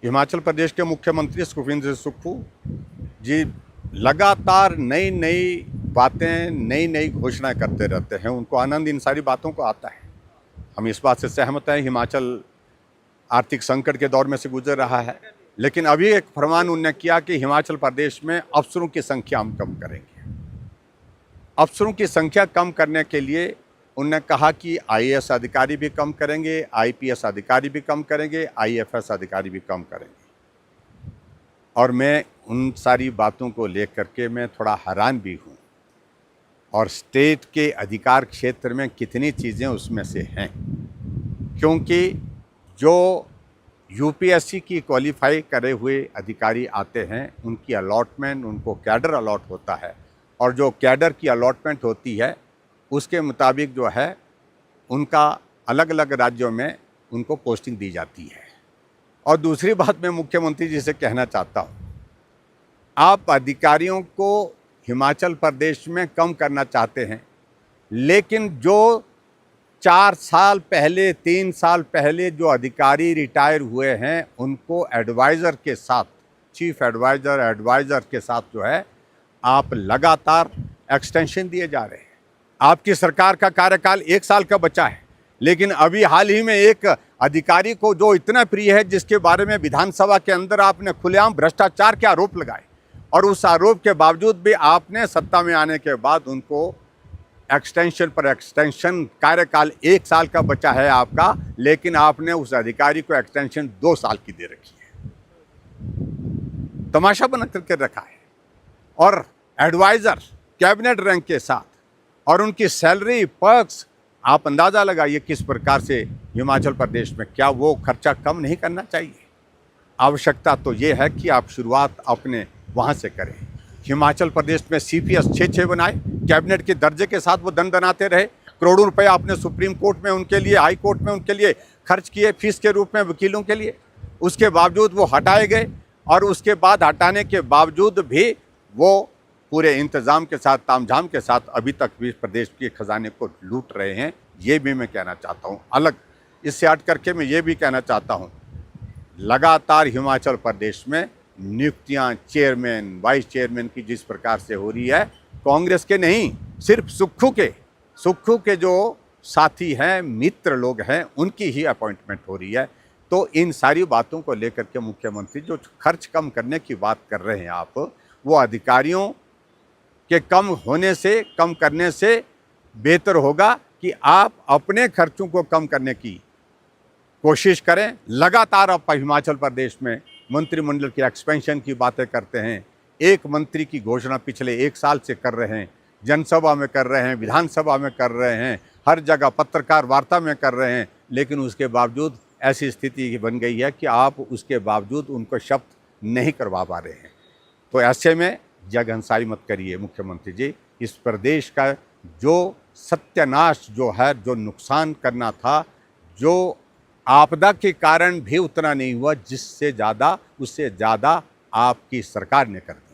हिमाचल प्रदेश के मुख्यमंत्री सुखविंदर सिंह सुक्खू जी लगातार नई नई बातें, नई नई घोषणाएं करते रहते हैं। उनको आनंद इन सारी बातों को आता है। हम इस बात से सहमत हैं, हिमाचल आर्थिक संकट के दौर में से गुजर रहा है, लेकिन अभी एक फरमान उन्होंने किया कि हिमाचल प्रदेश में अफसरों की संख्या हम कम करेंगे। अफसरों की संख्या कम करने के लिए उन्होंने कहा कि आईएएस अधिकारी भी कम करेंगे, आईपीएस अधिकारी भी कम करेंगे, आईएफएस अधिकारी भी कम करेंगे। और मैं उन सारी बातों को लेकर के मैं थोड़ा हैरान भी हूँ। और स्टेट के अधिकार क्षेत्र में कितनी चीज़ें उसमें से हैं, क्योंकि जो यूपीएससी की क्वालिफाई करे हुए अधिकारी आते हैं, उनकी अलॉटमेंट, उनको कैडर अलॉट होता है, और जो कैडर की अलॉटमेंट होती है उसके मुताबिक जो है उनका अलग अलग राज्यों में उनको पोस्टिंग दी जाती है। और दूसरी बात मैं मुख्यमंत्री जी से कहना चाहता हूँ, आप अधिकारियों को हिमाचल प्रदेश में कम करना चाहते हैं, लेकिन जो 4 साल पहले, 3 साल पहले जो अधिकारी रिटायर हुए हैं, उनको एडवाइज़र के साथ, चीफ एडवाइज़र के साथ जो है आप लगातार एक्सटेंशन दिए जा रहे हैं। आपकी सरकार का कार्यकाल 1 साल का बचा है, लेकिन अभी हाल ही में एक अधिकारी को जो इतना प्रिय है, जिसके बारे में विधानसभा के अंदर आपने खुलेआम भ्रष्टाचार के आरोप लगाए, और उस आरोप के बावजूद भी आपने सत्ता में आने के बाद उनको एक्सटेंशन पर एक्सटेंशन, कार्यकाल 1 साल का बचा है आपका, लेकिन आपने उस अधिकारी को एक्सटेंशन 2 साल की दे रखी है। तमाशा बना करके रखा है। और एडवाइज़र कैबिनेट रैंक के साथ, और उनकी सैलरी, पर्क्स, आप अंदाज़ा लगाइए किस प्रकार से हिमाचल प्रदेश में, क्या वो खर्चा कम नहीं करना चाहिए? आवश्यकता तो ये है कि आप शुरुआत अपने वहाँ से करें। हिमाचल प्रदेश में सीपीएस 6 बनाए, कैबिनेट के दर्जे के साथ वो दंडनाते रहे। करोड़ों रुपए आपने सुप्रीम कोर्ट में उनके लिए, हाई कोर्ट में उनके लिए खर्च किए, फीस के रूप में वकीलों के लिए। उसके बावजूद वो हटाए गए, और उसके बाद हटाने के बावजूद भी वो पूरे इंतज़ाम के साथ, तामझाम के साथ अभी तक भी प्रदेश के खजाने को लूट रहे हैं। ये भी मैं कहना चाहता हूँ। अलग इससे हट करके मैं ये भी कहना चाहता हूँ, लगातार हिमाचल प्रदेश में नियुक्तियाँ चेयरमैन, वाइस चेयरमैन की जिस प्रकार से हो रही है, कांग्रेस के नहीं, सिर्फ सुक्खू के जो साथी हैं, मित्र लोग हैं, उनकी ही अपॉइंटमेंट हो रही है। तो इन सारी बातों को लेकर के मुख्यमंत्री जो खर्च कम करने की बात कर रहे हैं आप, वो अधिकारियों के कम करने से बेहतर होगा कि आप अपने खर्चों को कम करने की कोशिश करें। लगातार आप हिमाचल प्रदेश में मंत्रिमंडल की एक्सपेंशन की बातें करते हैं। एक मंत्री की घोषणा पिछले 1 साल से कर रहे हैं, जनसभा में कर रहे हैं, विधानसभा में कर रहे हैं, हर जगह पत्रकार वार्ता में कर रहे हैं, लेकिन उसके बावजूद ऐसी स्थिति बन गई है कि आप उसके बावजूद उनको शपथ नहीं करवा पा रहे हैं। तो ऐसे में जगहंसाई मत करिए मुख्यमंत्री जी। इस प्रदेश का जो सत्यानाश जो है, जो नुकसान करना था, जो आपदा के कारण भी उतना नहीं हुआ, उससे ज़्यादा आपकी सरकार ने कर दिया।